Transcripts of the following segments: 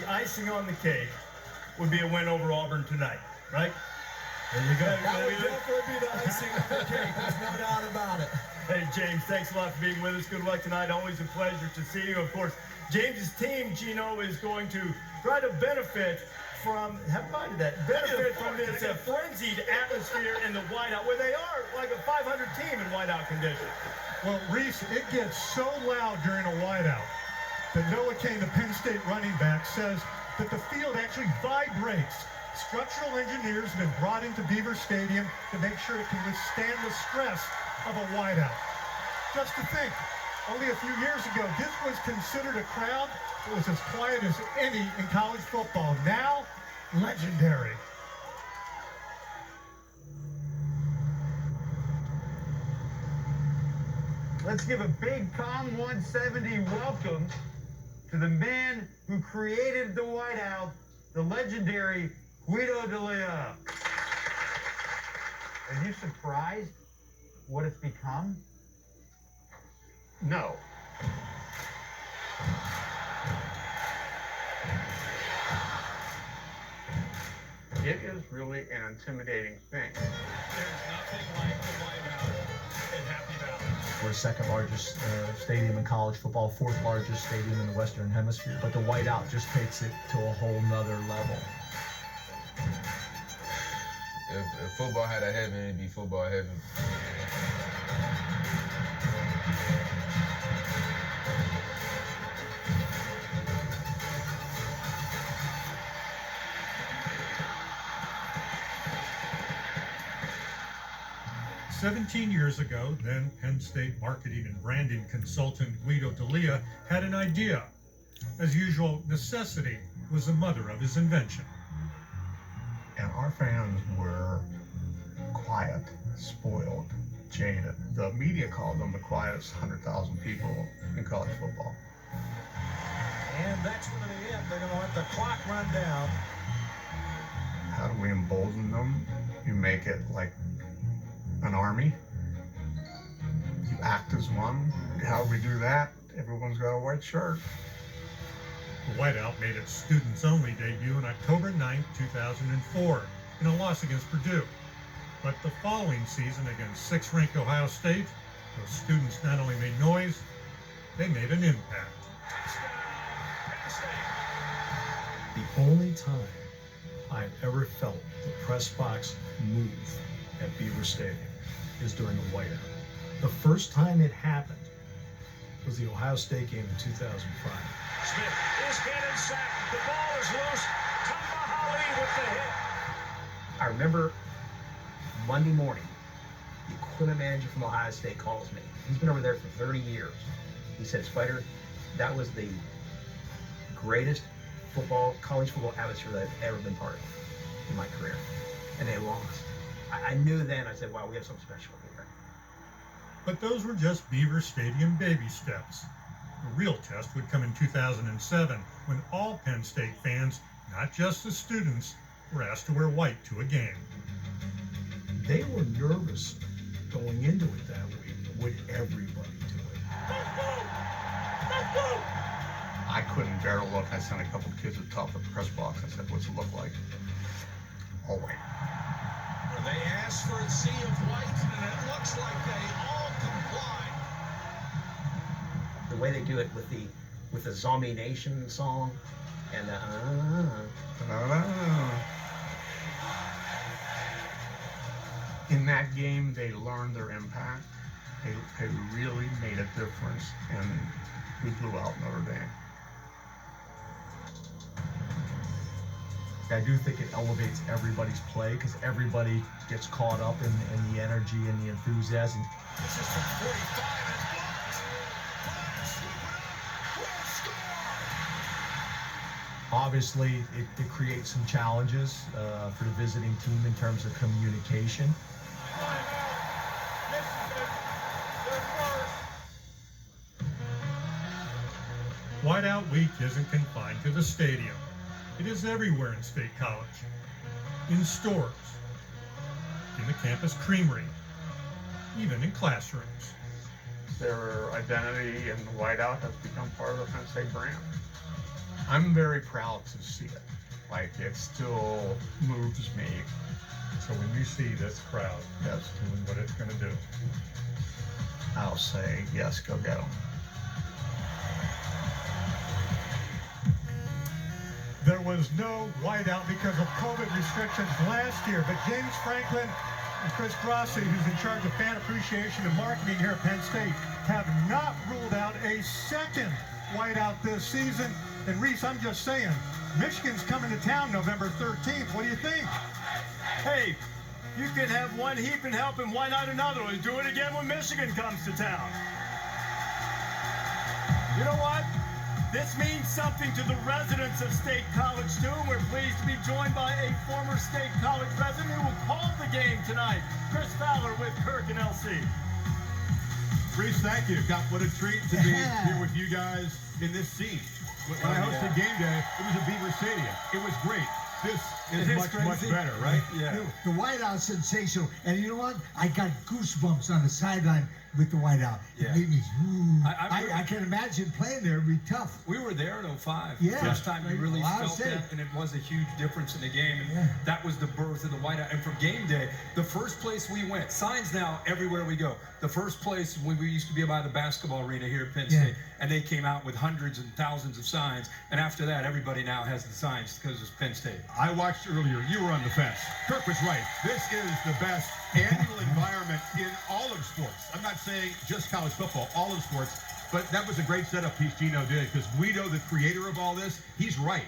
icing on the cake would be a win over Auburn tonight, right? There you go. That would definitely be the icing on the cake. There's no doubt about it. Hey, James, thanks a lot for being with us. Good luck tonight. Always a pleasure to see you. Of course, James's team, Gino, is going to try to benefit from, from this frenzied atmosphere in the whiteout, where they are like a 500 team in whiteout conditions. Well, Reese, it gets so loud during a whiteout that Noah Kane, the Penn State running back, says that the field actually vibrates. Structural engineers have been brought into Beaver Stadium to make sure it can withstand the stress of a whiteout. Just to think, only a few years ago, this was considered a crowd that was as quiet as any in college football. Now, legendary. Let's give a big COM 170 welcome to the man who created the whiteout, the legendary Guido D'Elia. Are you surprised what it's become? No. It is really an intimidating thing. There's nothing like the whiteout in Happy Valley. We're second largest stadium in college football, fourth largest stadium in the Western Hemisphere. But the whiteout just takes it to a whole nother level. If football had a heaven, it'd be football heaven. 17 years ago, then Penn State marketing and branding consultant Guido D'Elia had an idea. As usual, necessity was the mother of his invention. And our fans were quiet, spoiled, jaded. The media called them the quietest 100,000 people in college football. And that's going to be it. They're going to let the clock run down. How do we embolden them? You make it like an army. You act as one. How do we do that? Everyone's got a white shirt. The whiteout made its students-only debut on October 9, 2004, in a loss against Purdue. But the following season against 6th-ranked Ohio State, those students not only made noise, they made an impact. The only time I've ever felt the press box move at Beaver Stadium is during the whiteout. The first time it happened was the Ohio State game in 2005. Smith is hit and sacked. The ball is loose. Tamahali with the hit. I remember Monday morning, the equipment manager from Ohio State calls me. He's been over there for 30 years. He said, Spider, that was the greatest college football atmosphere that I've ever been part of in my career. And they lost. I knew then, I said, wow, we have something special here. But those were just Beaver Stadium baby steps. The real test would come in 2007, when all Penn State fans, not just the students, were asked to wear white to a game. They were nervous going into it that week. Would everybody do it? I couldn't bear to look. I sent a couple of kids to the top of the press box. I said, what's it look like? All white. They asked for a sea of white, and it looks like they all complied. The way they do it with the Zombie Nation song and the In that game, they learned their impact. They really made a difference, and we blew out Notre Dame. I do think it elevates everybody's play because everybody gets caught up in the energy and the enthusiasm. This is from 45 and blocked. Will score. Obviously, it creates some challenges for the visiting team in terms of communication. Whiteout Week isn't confined to the stadium. It is everywhere in State College, in stores, in the campus creamery, even in classrooms. Their identity in the whiteout has become part of the Penn State brand. I'm very proud to see it. Like, it still moves me. So when you see this crowd Yes. doing what it's going to do, I'll say, yes, go get them. there was no whiteout because of COVID restrictions last year, but James Franklin and Chris Grossi, who's in charge of fan appreciation and marketing here at Penn State, have not ruled out a second whiteout this season. And Reese, I'm just saying, Michigan's coming to town November 13th. What do you think? Hey, you can have one heaping helping, why not another one? Do it again when Michigan comes to town. You know what? This means something to the residents of State College, too. We're pleased to be joined by a former State College resident who will call the game tonight, Chris Fowler with Kirk and LC. Reese, thank you. God, what a treat to be here with you guys in this scene. When I hosted game day, it was a Beaver Stadium. It was great. This is much better, right? Yeah. The whiteout sensational, and you know what? I got goosebumps on the sideline with the whiteout. Yeah. It made me. I I can imagine playing there would be tough. We were there in 05. Yeah. First time you really Well, felt that, and it was a huge difference in the game. And Yeah. that was the birth of the whiteout. And for game day, the first place we went, signs now everywhere we go. The first place when we used to be by the basketball arena here at Penn Yeah. State, and they came out with hundreds and thousands of signs. And after that, everybody now has the signs because it's Penn State. I watched earlier. You were on the fence. Kirk was right. This is the best annual environment in all of sports. I'm not saying just college football, all of sports. But that was a great setup piece Gino did, because Guido, the creator of all this, he's right.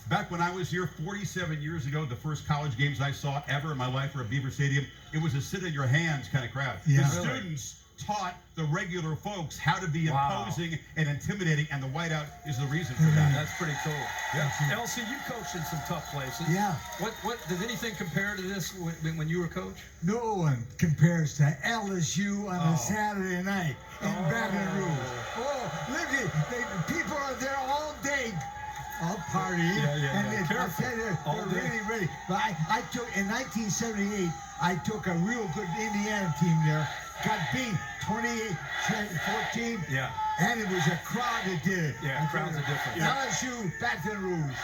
Back when I was here 47 years ago, the first college games I saw ever in my life were at Beaver Stadium. It was a sit-in-your-hands kind of crowd. Yeah. The students taught the regular folks how to be imposing and intimidating, and the whiteout is the reason for that. That's pretty cool. Yeah. Elsie, you coached in some tough places. Yeah. What does anything compare to this when you were coach? No one compares to LSU on a Saturday night in Baton Rouge. Oh, look at people are there all day. All partying, and I tell you, they're really ready. But I took in 1978. I took a real good Indiana team there. Got beat 28-14. Yeah. And it was a crowd that did it. Yeah, crowds are different. LSU, Baton Rouge.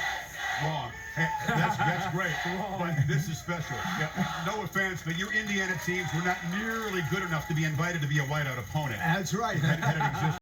Wrong. Hey, that's great. But this is special. Yeah, no offense, but your Indiana teams were not nearly good enough to be invited to be a whiteout opponent. That's right. Had it existed.